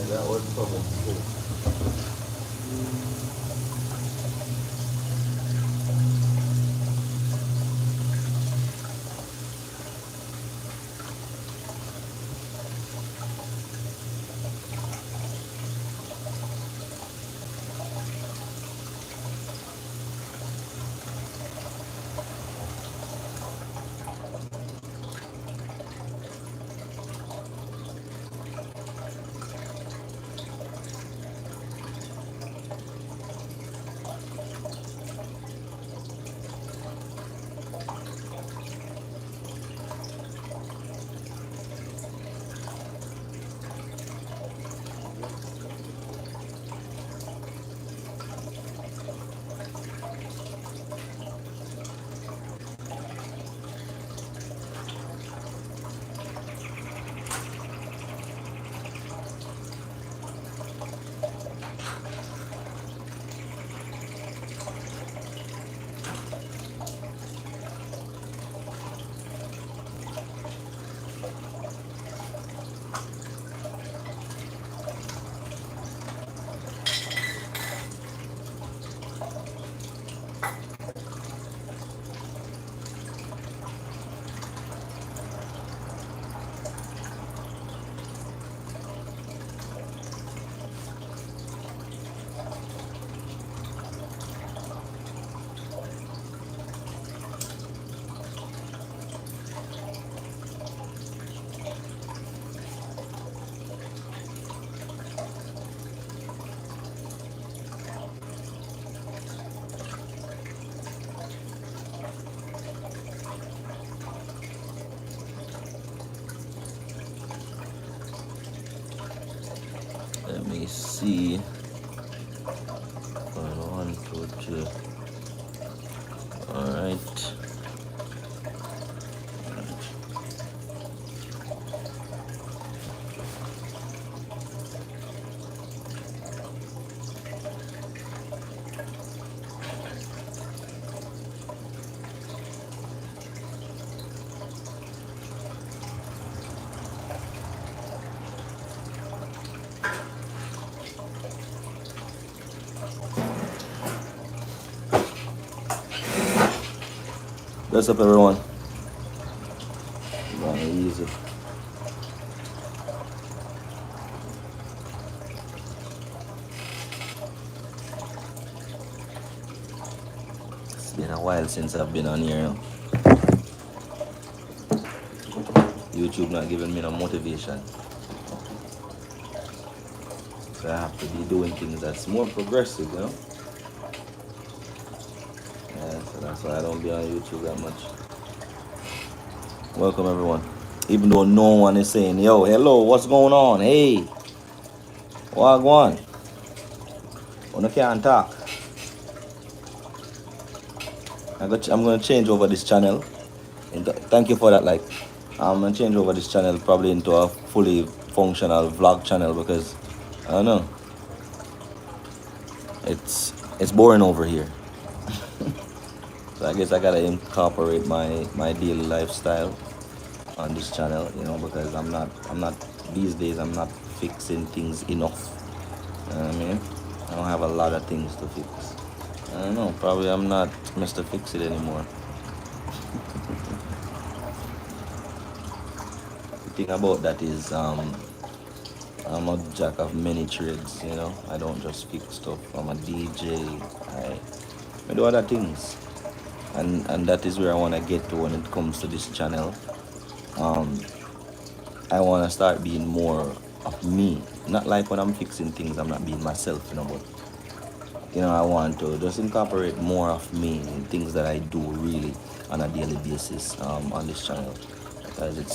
that was trouble too. Let me see. 1, 2, 3. All right. What's up, everyone? Easy. It's been a while since I've been on here. YouTube not giving me no motivation. So I have to be doing things that's more progressive, you know? Yeah, so that's why I don't be on YouTube that much. Welcome, everyone. Even though no one is saying, yo, hello, what's going on? Hey, what going on? I can't talk. I'm going to change over this channel. And thank you for that. Like, I'm going to change over this channel probably into a fully functional vlog channel because, I don't know, it's boring over here. So I guess I got to incorporate my daily lifestyle on this channel, you know, because I'm not these days I'm not fixing things enough. You know what I mean? I don't have a lot of things to fix. I don't know, probably I'm not Mr. Fix It anymore. The thing about that is I'm a jack of many trades, you know. I don't just fix stuff. I'm a DJ. I do other things. And that is where I want to get to when it comes to this channel. I want to start being more of me. Not like when I'm fixing things, I'm not being myself, you know, but, you know, I want to just incorporate more of me in things that I do really on a daily basis on this channel. Because it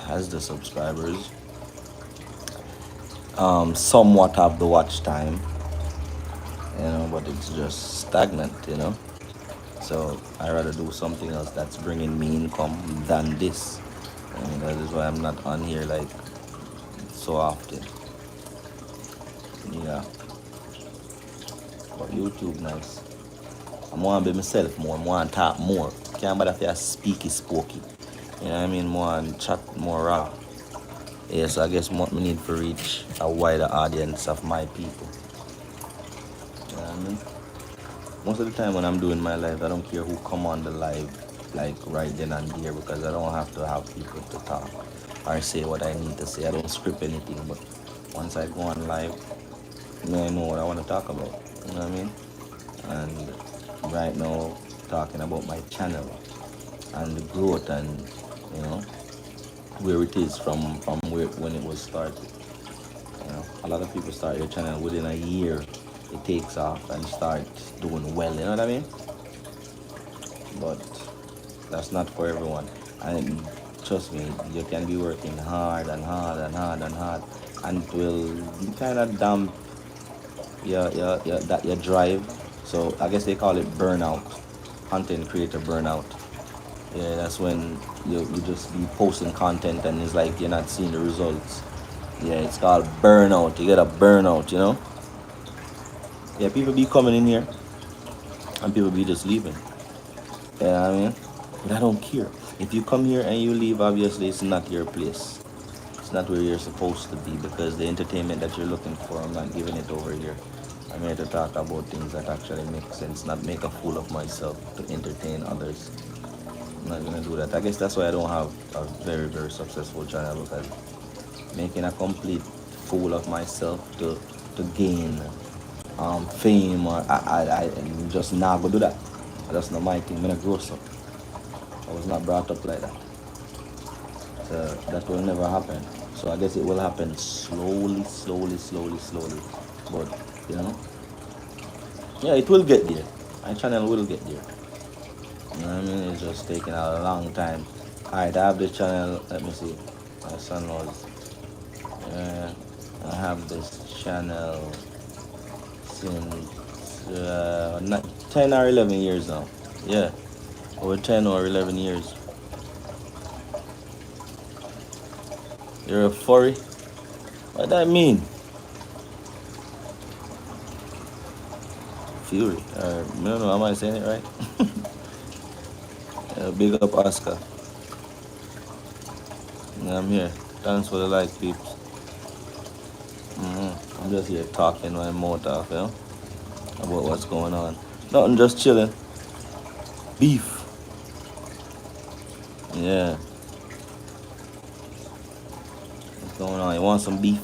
has the subscribers, somewhat have the watch time, you know, but it's just stagnant, you know. So I rather do something else that's bringing me income than this. And that is why I'm not on here like so often. Yeah. But YouTube nice. I want to be myself more. I want to talk more. Can't bother if you speaky spooky. You know what I mean? More and chat more raw. Yeah, so I guess what me need to reach a wider audience of my people. You know what I mean? Most of the time when I'm doing my live, I don't care who come on the live, like right then and there, because I don't have to have people to talk or say what I need to say. I don't script anything, but once I go on live, I know what I want to talk about. You know what I mean? And right now, talking about my channel and the growth and you know where it is from where when it was started. You know, a lot of people start their channel within a year. It takes off and starts doing well. You know what I mean? But that's not for everyone. And trust me, you can be working hard and hard and hard and hard, and it will kind of damp your drive. So I guess they call it burnout, content creator burnout. Yeah, that's when you just be posting content and it's like you're not seeing the results. Yeah, it's called burnout. You get a burnout, you know? Yeah, people be coming in here and people be just leaving. You know what I mean? But I don't care. If you come here and you leave, obviously it's not your place. It's not where you're supposed to be because the entertainment that you're looking for, I'm not giving it over here. I'm here to talk about things that actually make sense, not make a fool of myself to entertain others. I'm not gonna do that. I guess that's why I don't have a very, very successful channel because making a complete fool of myself to gain fame or I just not gonna do that. That's not my thing. I'm gonna grow up. I was not brought up like that. So that will never happen. So I guess it will happen slowly, slowly, slowly, slowly. But you know, yeah, it will get there. My channel will get there. You know what I mean? It's just taking a long time. Alright, I have this channel. Let me see. My son was. I have this channel since 10 or 11 years now. Yeah, over 10 or 11 years. You're a furry? What that mean? Fury. No, no, am I saying it right? Big up Oscar. I'm here. Thanks for the like, peeps. I'm just here talking my mouth off, you know, about what's going on. Nothing, just chilling. Beef. Yeah. What's going on? You want some beef?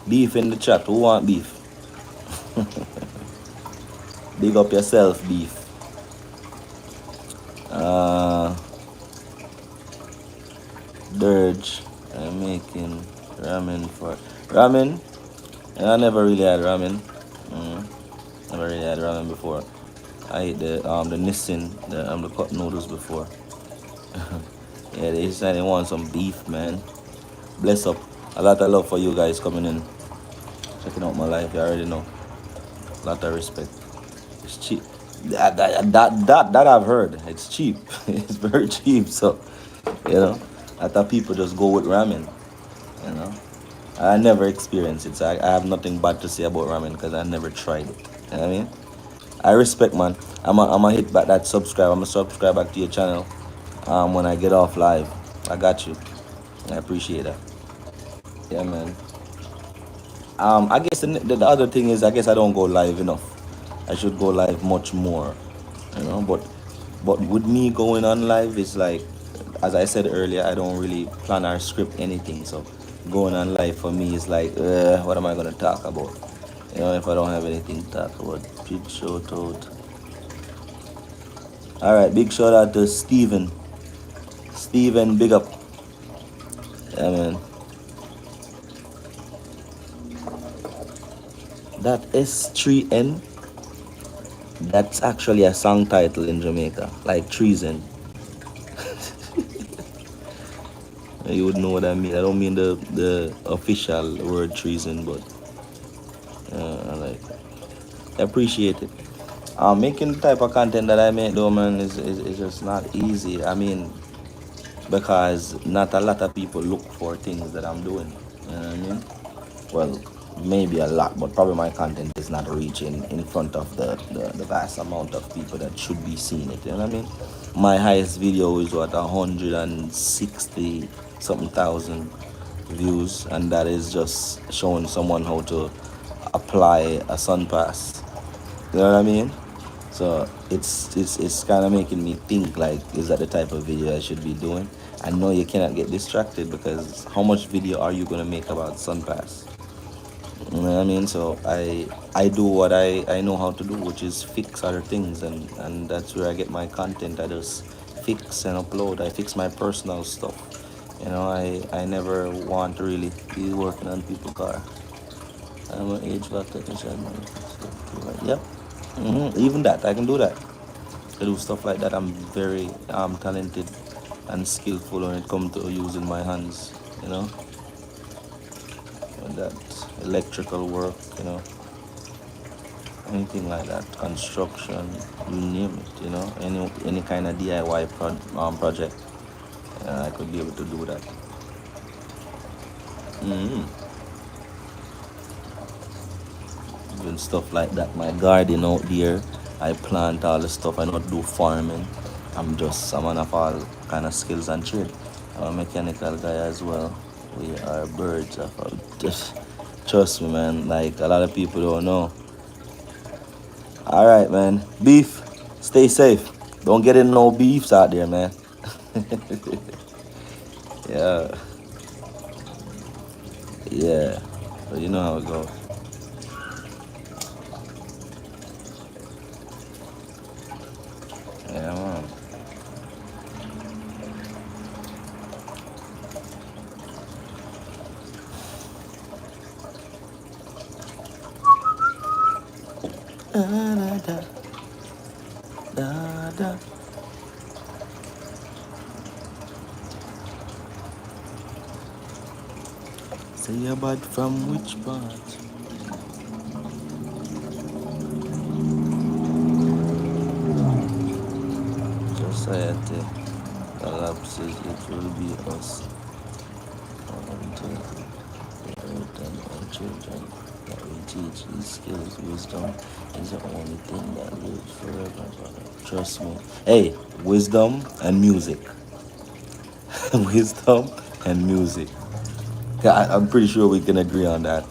Beef in the chat. Who want beef? Big up yourself, beef. Dirge. I'm making ramen for ramen. I never really had ramen. Never really had ramen before. I ate the Nissin, the cup noodles before. Yeah, they said they want some beef, man. Bless up. A lot of love for you guys coming in, checking out my life. You already know. A lot of respect. It's cheap. That I've heard. It's cheap. It's very cheap. So, you know, I thought people just go with ramen. You know, I never experienced it. So I have nothing bad to say about ramen because I never tried it. You know what I mean? I respect, man. I'm a hit back that subscribe. I'm a subscribe back to your channel. When I get off live, I got you. I appreciate that. Yeah, man. I guess the other thing is, I guess I don't go live enough. I should go live much more, you know. But with me going on live, it's like, as I said earlier, I don't really plan or script anything. So going on live for me is like, what am I gonna talk about? You know, if I don't have anything to talk about. Big shout out. All right, big shout out to Steven. Steven, big up. Yeah, man. That S3N, that's actually a song title in Jamaica, like treason. You would know what I mean. I don't mean the official word treason, but I like it. I appreciate it. Making the type of content that I make though, man, is just not easy. I mean, because not a lot of people look for things that I'm doing. You know what I mean? Well, maybe a lot, but probably my content is not reaching in front of the vast amount of people that should be seeing it. You know what I mean? My highest video is what, 160 something thousand views, and that is just showing someone how to apply a sun pass. You know what I mean? So it's kind of making me think like, is that the type of video I should be doing? I know you cannot get distracted because how much video are you gonna make about sun pass? You know what I mean? So I do what I know how to do, which is fix other things, and that's where I get my content. I just fix and upload. I fix my personal stuff. You know, I never want to really be working on people's car. I'm an HVAC technician. Yep. Even that, I can do that. I do stuff like that. I'm very talented and skillful when it comes to using my hands. You know, and that electrical work. You know, anything like that, construction, you name it. You know, any kind of DIY project, I could be able to do that. hmm Doing stuff like that. My garden out there, I plant all the stuff. I don't do farming. I'm one of all kind of skills and trade. I'm a mechanical guy as well. We are birds of just trust me, man. Like a lot of people don't know. All right, man. Beef, stay safe. Don't get in no beefs out there, man. Yeah, yeah. So you know how it goes. Yeah, man. Da, da, da, da, da. Say about from which part? Society collapses, it will be us. Until our children that we teach these skills, wisdom is the only thing that lives forever, brother. Trust me. Hey, wisdom and music. Wisdom and music. Yeah, I'm pretty sure we can agree on that.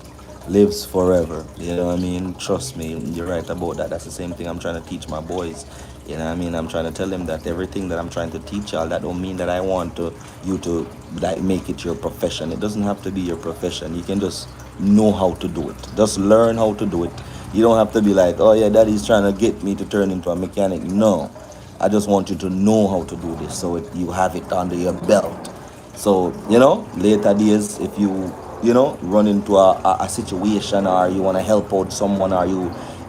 Lives forever. You know what I mean? Trust me, you're right about that. That's the same thing I'm trying to teach my boys. You know what I mean? I'm trying to tell them that everything that I'm trying to teach y'all, that don't mean that I want you to like make it your profession. It doesn't have to be your profession. You can just know how to do it. Just learn how to do it. You don't have to be like, oh yeah, daddy's trying to get me to turn into a mechanic. No. I just want you to know how to do this so you have it under your belt. So, later days, if you run into a situation or you want to help out someone or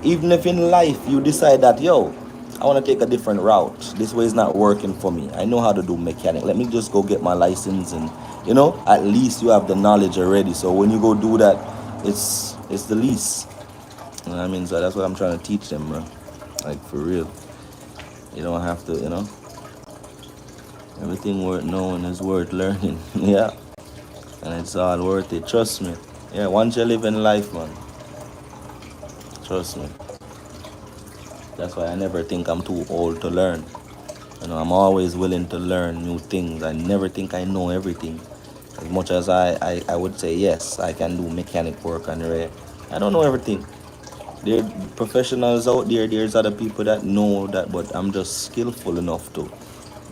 even if in life you decide that, yo, I want to take a different route. This way is not working for me. I know how to do mechanic. Let me just go get my license and, at least you have the knowledge already. So when you go do that, it's the least. You know what I mean? So that's what I'm trying to teach them, bro. Like, for real. You don't have to, everything worth knowing is worth learning. Yeah. And it's all worth it. Trust me. Yeah, once you live in life, man. Trust me. That's why I never think I'm too old to learn. I'm always willing to learn new things. I never think I know everything. As much as I would say, yes, I can do mechanic work and I don't know everything. There are professionals out there. There's other people that know that, but I'm just skillful enough to,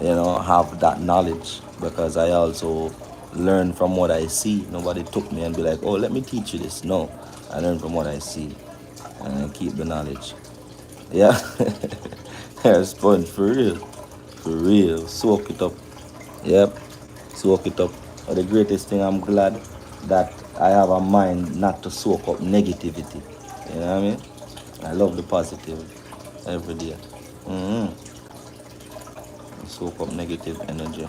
have that knowledge because I also learn from what I see. Nobody took me and be like, oh, let me teach you this. No, I learn from what I see and I keep the knowledge. Yeah, that's fun for real. For real. Soak it up. Yep, soak it up. But the greatest thing, I'm glad that I have a mind not to soak up negativity. You know what I mean? I love the positive every day. Mm-hmm. Soak up negative energy.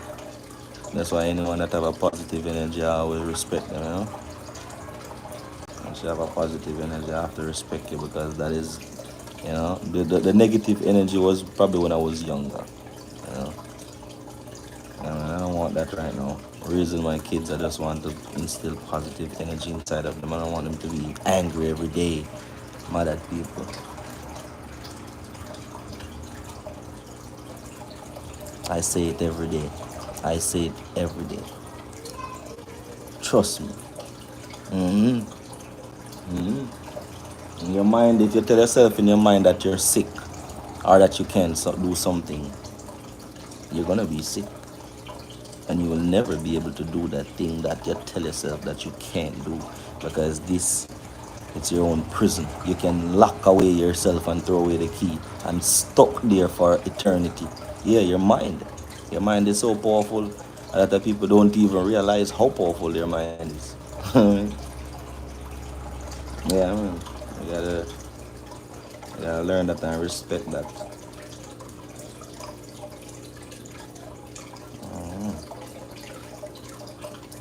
That's why anyone that have a positive energy, I always respect them. Once you have a positive energy, I have to respect you because that is, the negative energy was probably when I was younger. You know, and I don't want that right now. Raising my kids, I just want to instill positive energy inside of them. I don't want them to be angry every day, mad at people. I say it every day. I say it every day. Trust me. hmm In your mind, if you tell yourself in your mind that you're sick or that you can't do something, you're gonna be sick, and you will never be able to do that thing that you tell yourself that you can't do, because this, it's your own prison. You can lock away yourself and throw away the key and stuck there for eternity. Yeah, your mind. Your mind is so powerful. A lot of people don't even realize how powerful their mind is. Yeah, man. You gotta learn that and respect that.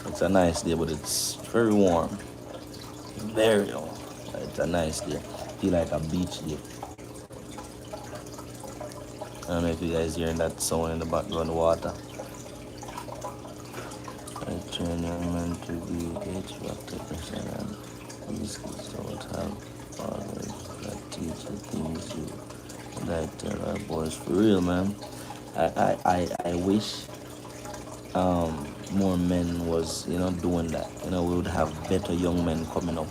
It's a nice day, but it's very warm. Very warm. It's a nice day. Feel like a beach day. I don't know if you guys hearing that sound in the background, water. I train young men to be HVAC technician, and these kids don't have fathers that teach the things you like tell our boys. For real, man. I wish more men was, doing that. We would have better young men coming up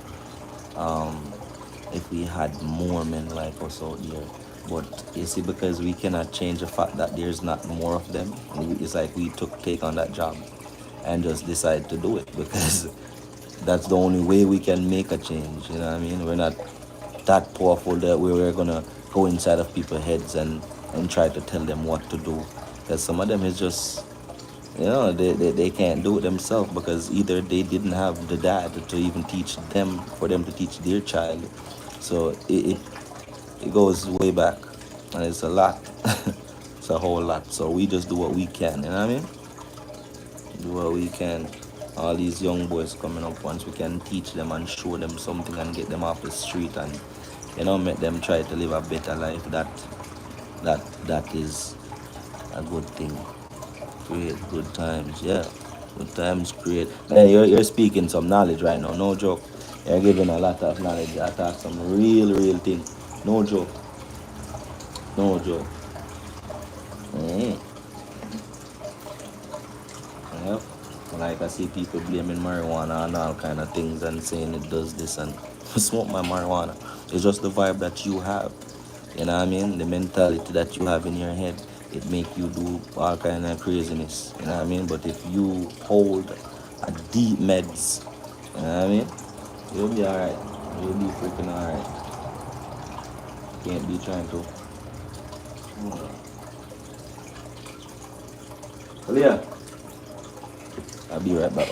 if we had more men like us out there. But you see, because we cannot change the fact that there's not more of them, it's like we take on that job and just decide to do it, because that's the only way we can make a change. You know what I mean? We're not that powerful that we're gonna go inside of people's heads and try to tell them what to do. Because some of them is just, they can't do it themselves, because either they didn't have the dad to even teach them, for them to teach their child. So it goes way back, and it's a lot. It's a whole lot. So we just do what we can. You know what I mean? Do what we can. All these young boys coming up, once we can teach them and show them something and get them off the street, and make them try to live a better life, that is a good thing. Create good times, yeah. Good times create. Man, you're speaking some knowledge right now, no joke. You're giving a lot of knowledge. I talk some real thing. No joke. No joke. Mm. Yep. Like I see people blaming marijuana and all kind of things and saying it does this and smoke my marijuana. It's just the vibe that you have. You know what I mean? The mentality that you have in your head, it make you do all kind of craziness. You know what I mean? But if you hold a deep meds, you know what I mean? You'll be alright. You'll be freaking alright. Can't be trying to. Well, yeah. I'll be right back.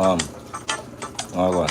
Um, oh, go on.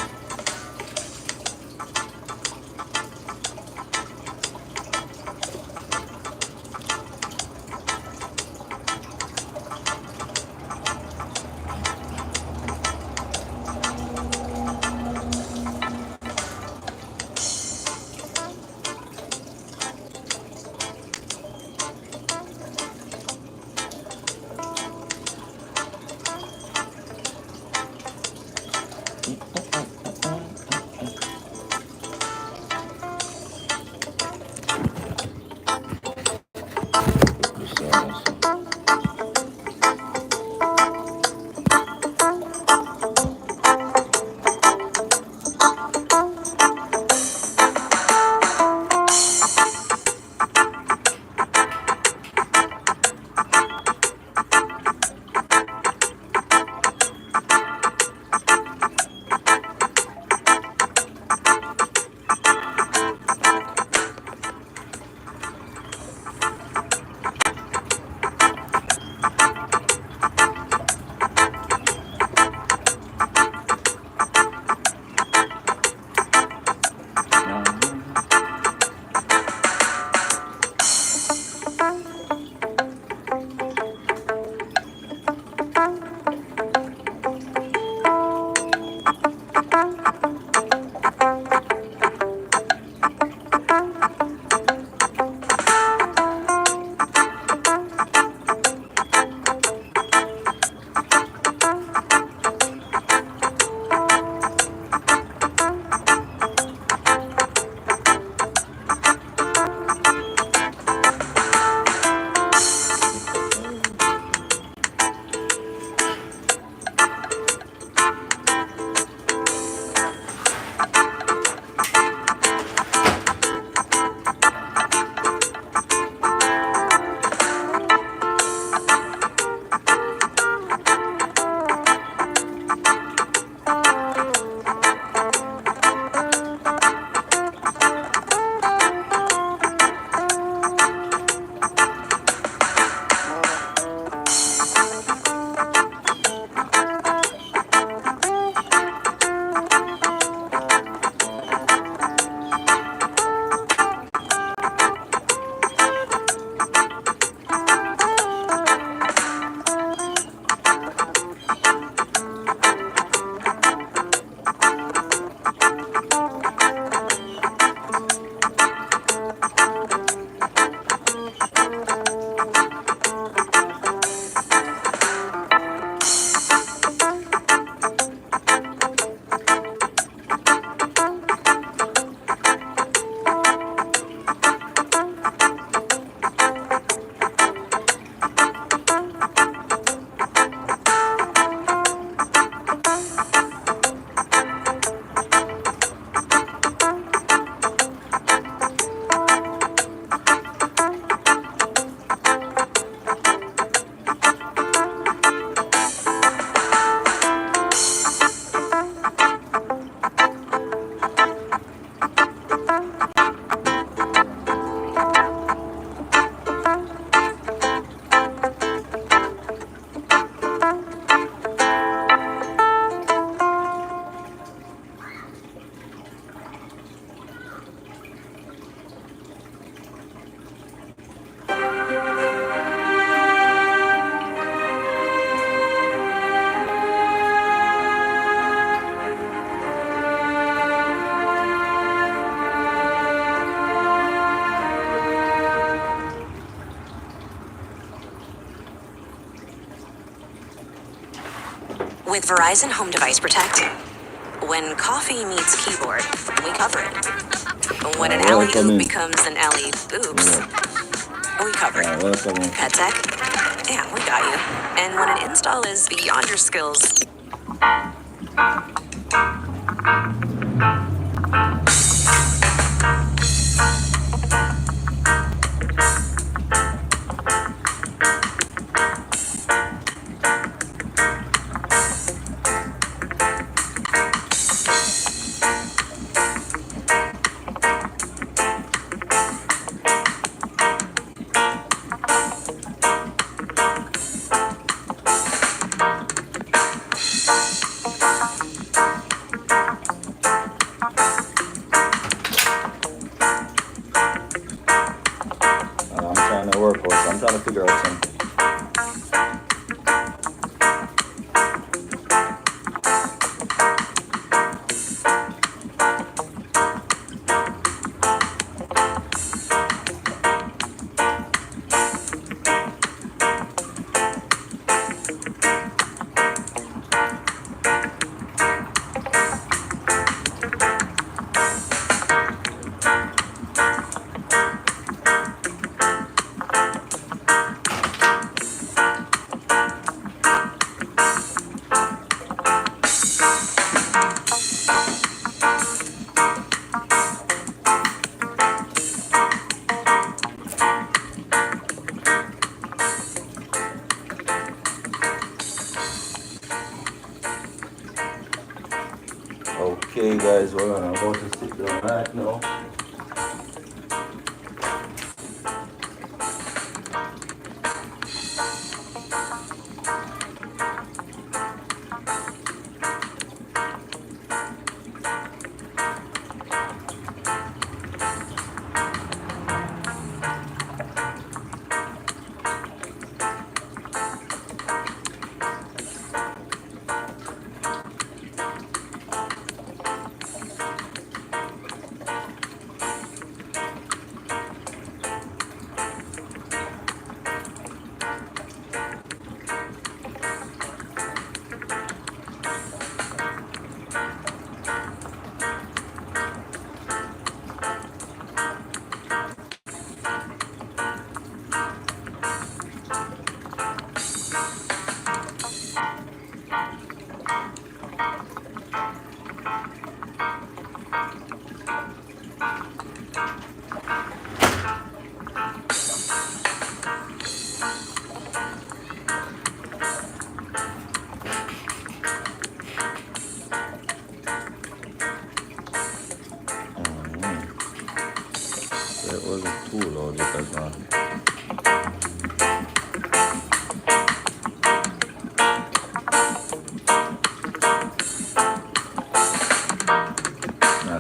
With Verizon Home Device Protect, when coffee meets keyboard, we cover it. When an alley oop becomes an alley oops, we cover it. Pet tech, yeah, we got you. And when an install is beyond your skills, So I'm trying to figure out something. Okay, guys, well, I'm about to sit down right now. It wasn't too low because I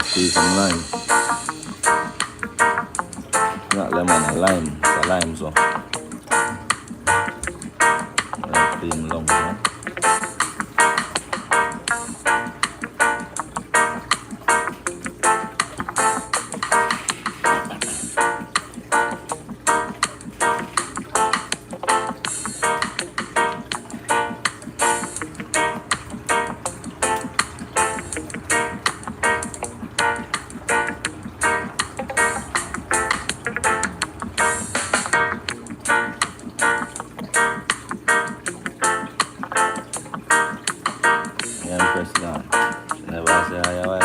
squeeze some lime. Not lemon, a lime. It's a lime, so I clean lungs, huh? Yeah, I'm pressing on. Never say how you are.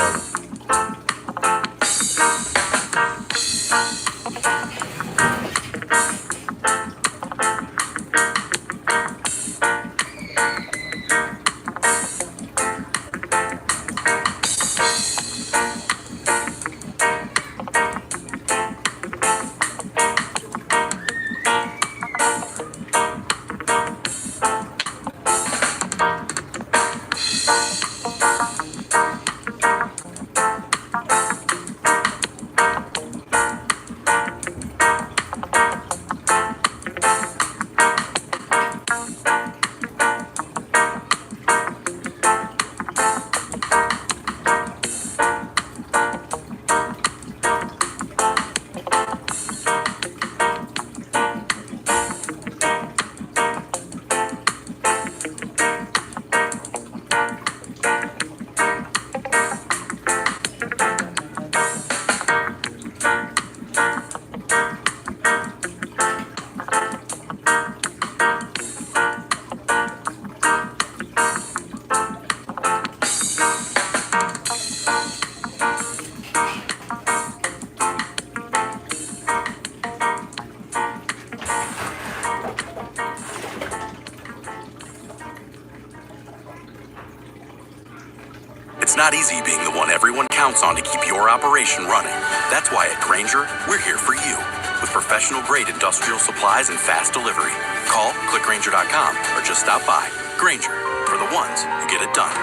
It's not easy being the one everyone counts on to keep your operation running. That's why at Grainger, we're here for you. With professional-grade industrial supplies and fast delivery. Call, clickgrainger.com, or just stop by. Grainger, for the ones who get it done.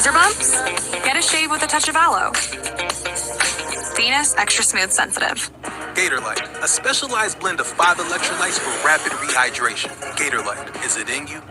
Razor bumps? Get a shave with a touch of aloe. Venus Extra Smooth Sensitive. Gatorlyte, a specialized blend of 5 electrolytes for rapid rehydration. Gatorlyte, is it in you?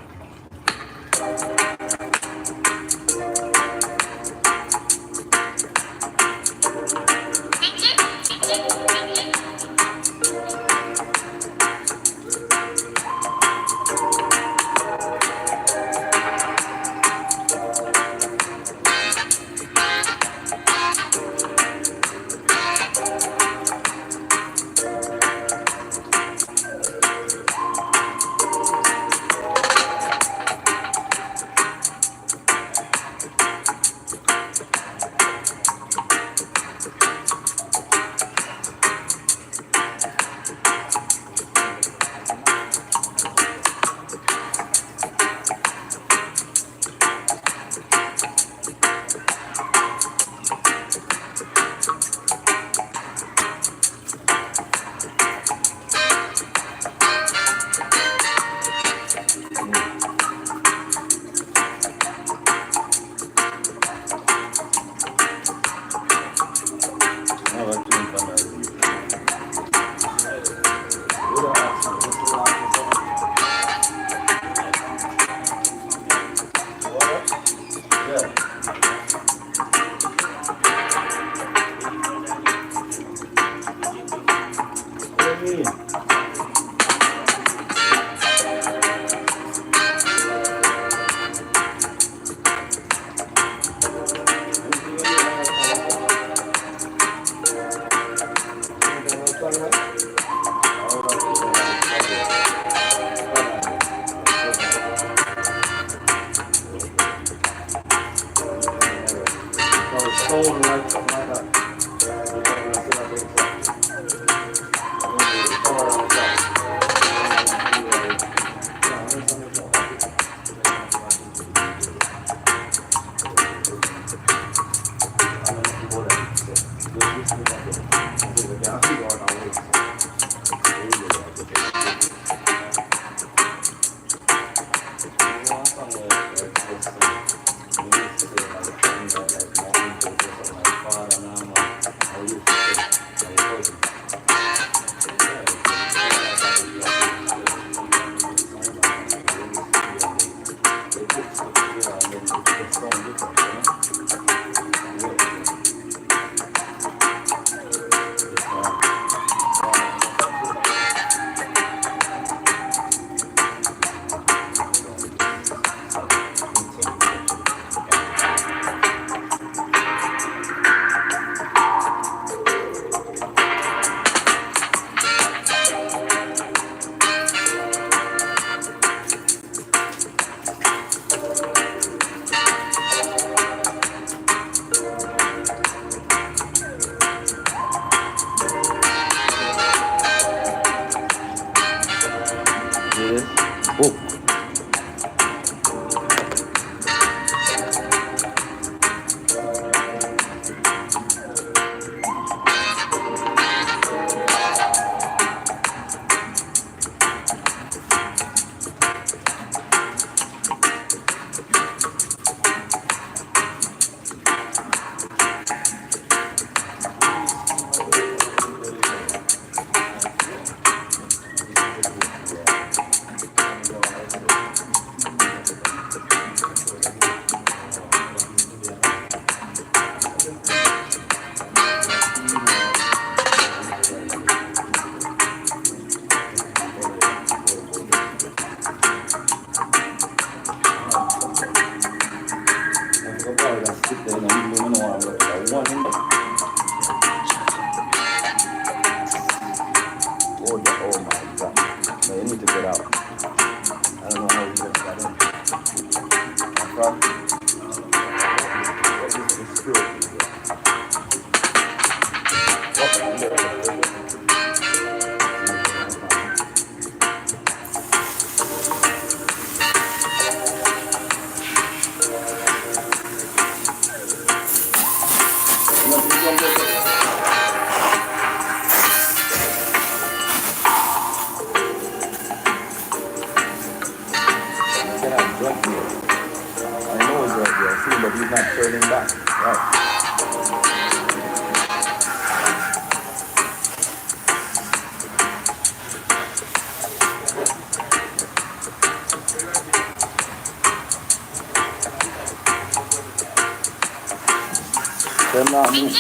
them not move.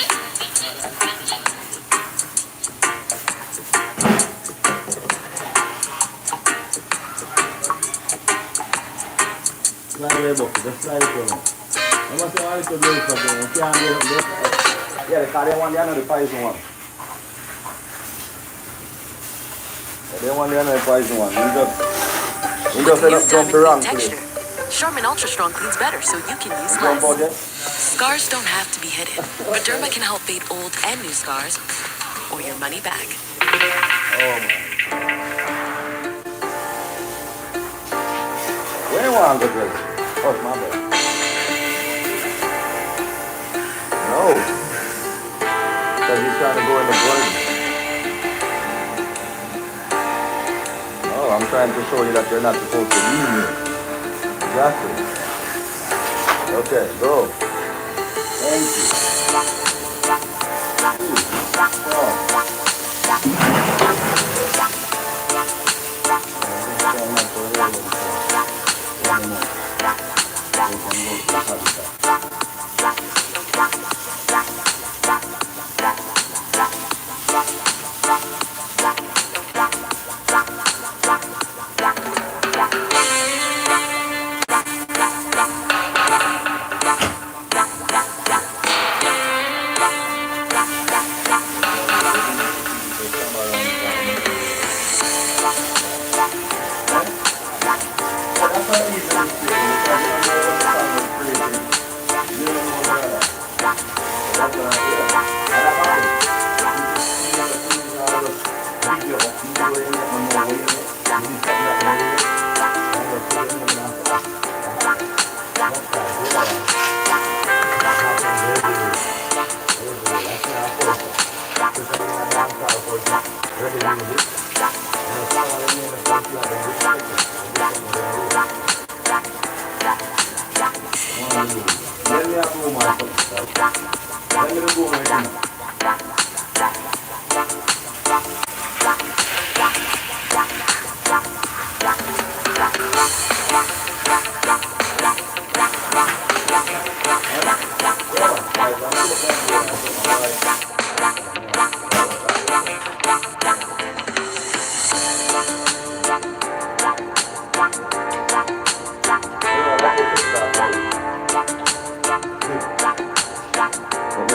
Slide way book, just slide it for me. I must say, I could do it for them. You can't get up there. Yeah, because they want the another poison one. Yeah, they want the another poison one. You just end up jumping around today. Charmin Ultra Strong cleans better, so you can use Jump out there. Scars don't have to be hidden, but Derma can help fade old and new scars, or your money back. Oh my. Where do you want to go, Drake? Oh, it's my bad. No. Because you're trying to go in the garden. No, I'm trying to show you that you're not supposed to leave me. Exactly. Okay, go. Thank you.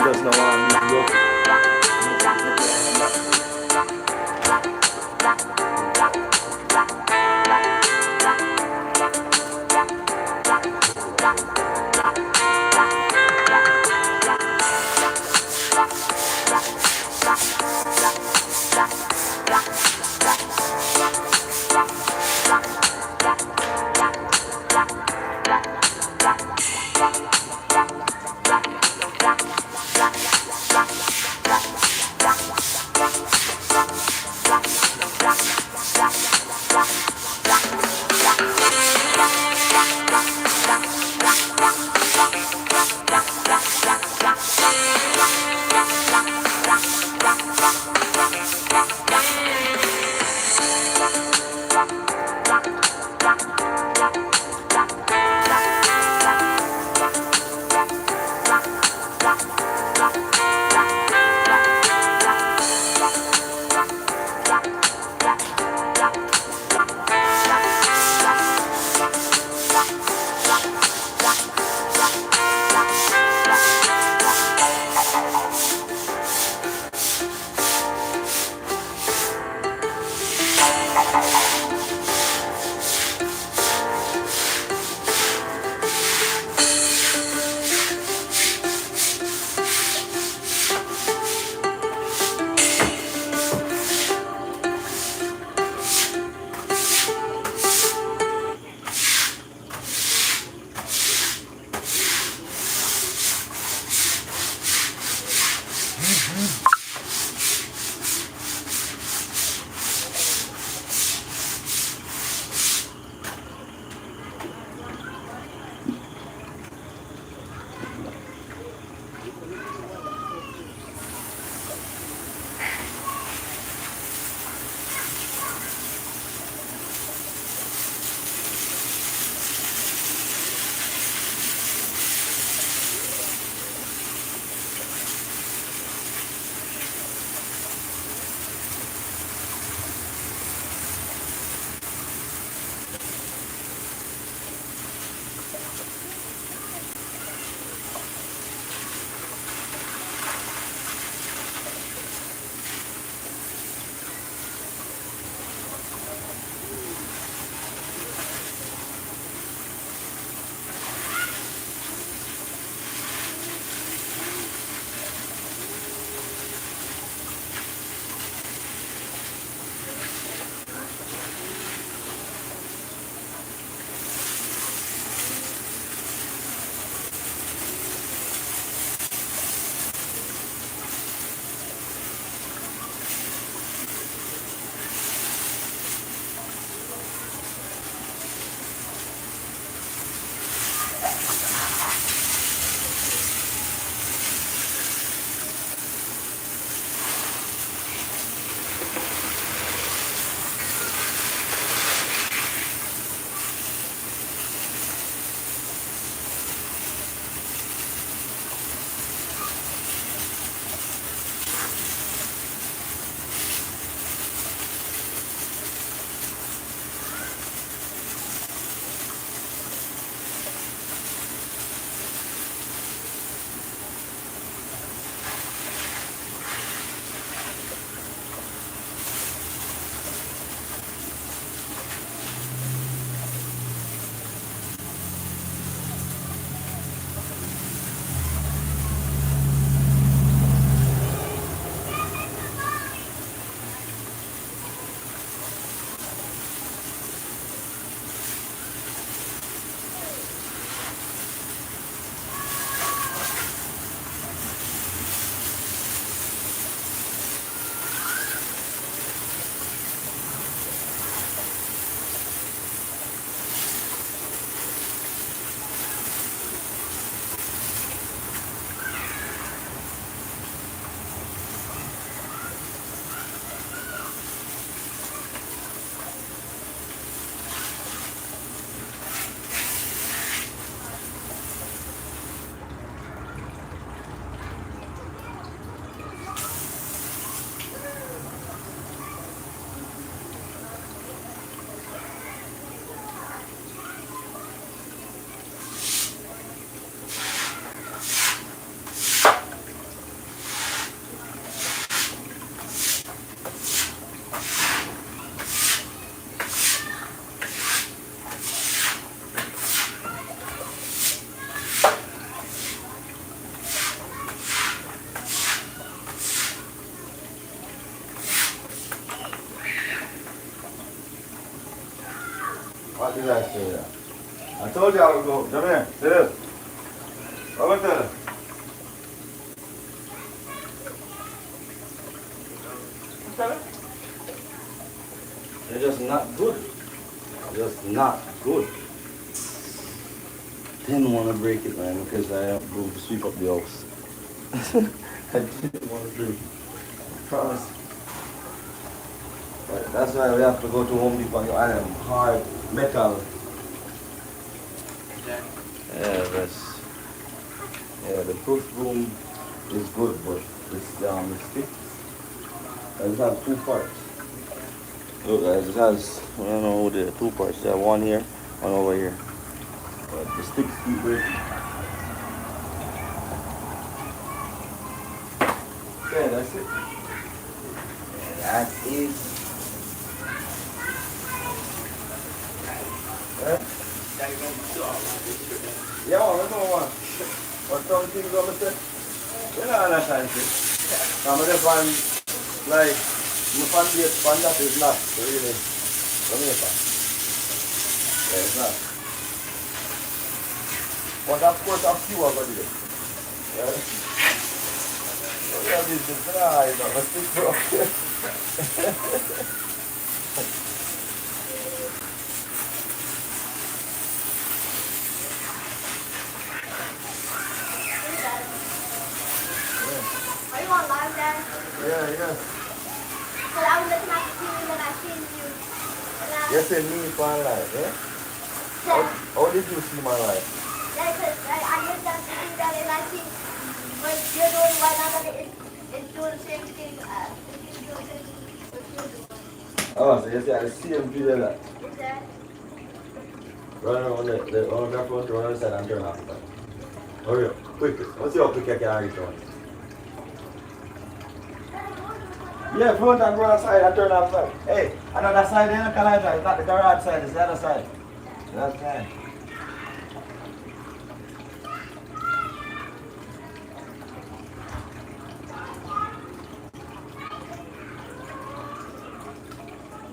Just know What did I say that? I told you I would go. Come here. Sit down. What was that? They're just not good. Just not good. Didn't want to break it, man, because I have room to sweep up the house. I didn't want to break it. I promise. But that's why we have to go to Home Depot and buy them hard metal. Yeah, the push broom is good, but the stick, it has 2 parts. Look guys, it has, I don't know, the 2 parts. There, one here, one over here. But the sticks keep breaking. Okay, that's it. That's it. Yeah, I know one. But some things I'm say, you know, that kind of thing. I'm just one, like, my fan that is not really Jamaica. Yeah, it's not. But of course, a few are going to do it. Yeah. So, yeah, this is right, I'm a stick for Are you on live, Dad? Yeah. But I was looking at the TV and I seen you. You see me for life, eh? How did you see my life? Yeah, because I looked at the TV and I see what you're doing right now that it's doing the same thing. It's doing the same thing what you're doing. Oh, so you see I see him video that. Is that? Run on the front, run on the side and turn off. Hurry up, quick. Let's see how quick I can reach one. Yeah, front and run aside and turn off side. Hey, another side there, Kalanja. It's not the garage side, it's the other side. That's fine.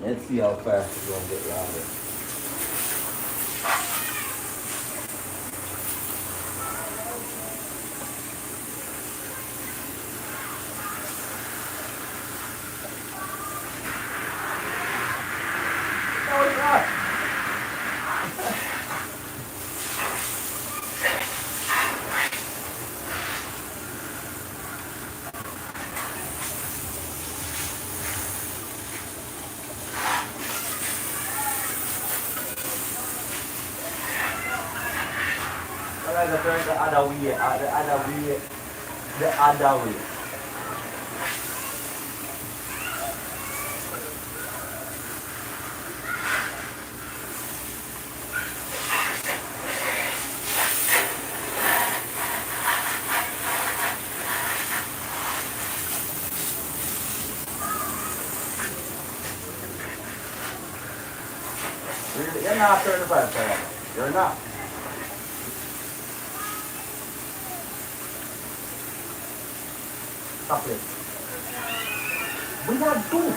Let's see how fast it's going to get around here. The other way. You're not 35, sir. You're not. Stop it. We got two.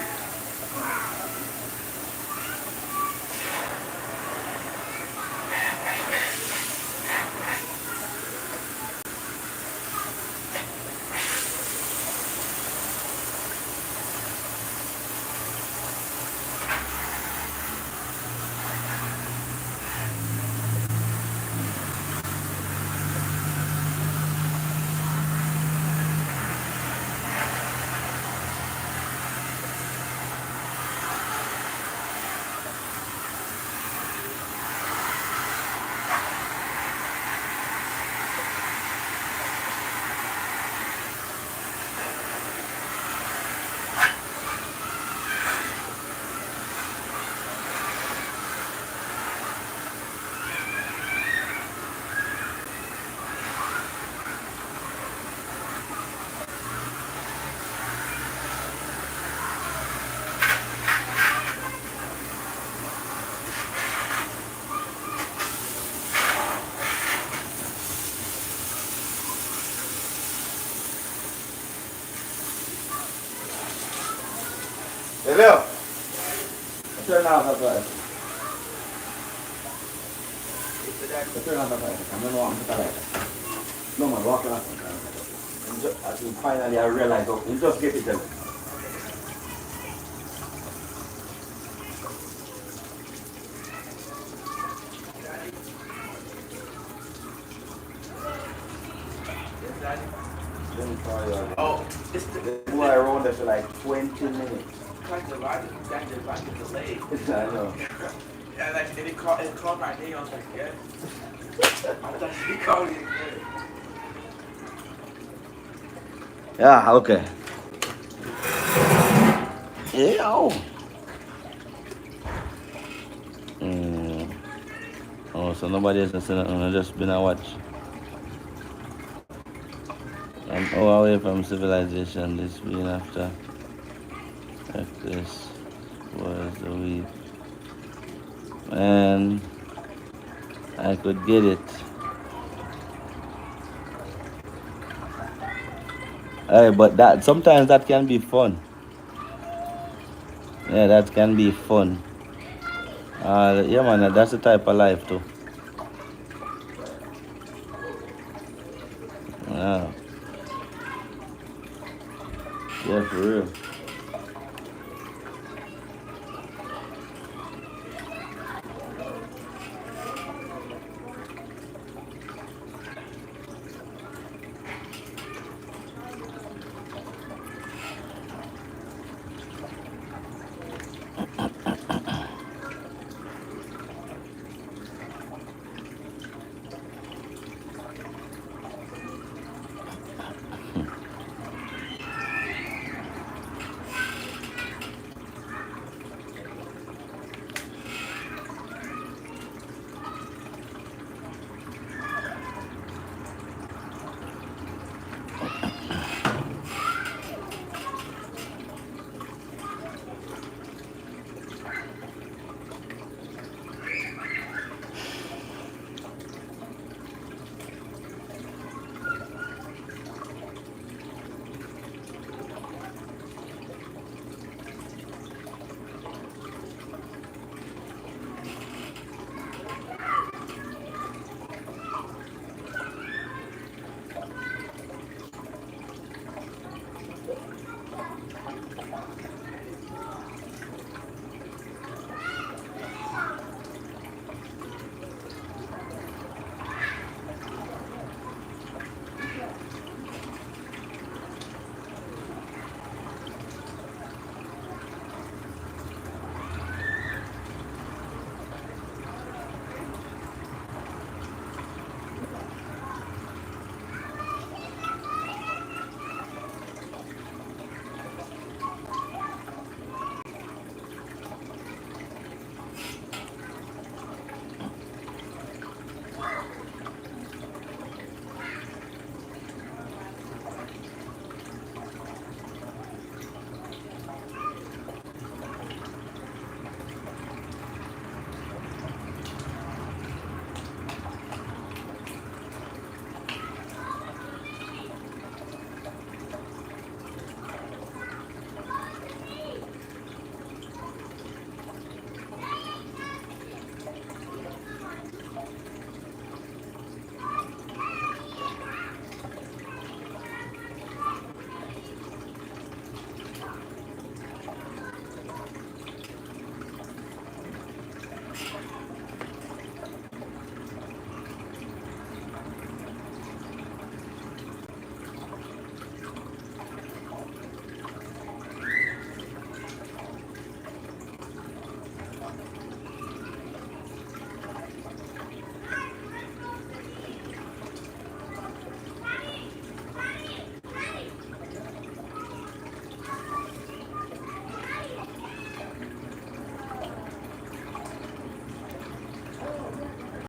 Hey, Leo. Turn off that light. So turn on the light. I don't know what I'm going to light. No man, walk off. As we finally I realized, oh, you just get it done. Oh, it's the boy around there for like 20 minutes. like the logic, that the logic delayed. I know. Yeah, like then it called my name. I was like, yeah. I thought he called me again. Yeah, okay. Yeah. Oh, so nobody else has seen it. I just been a watch. I'm all away from civilization this week after. If this was the week. Man, I could get it. Hey, but that sometimes that can be fun. Yeah, that can be fun. Yeah, man, that's the type of life too. Yeah. Yeah, for real.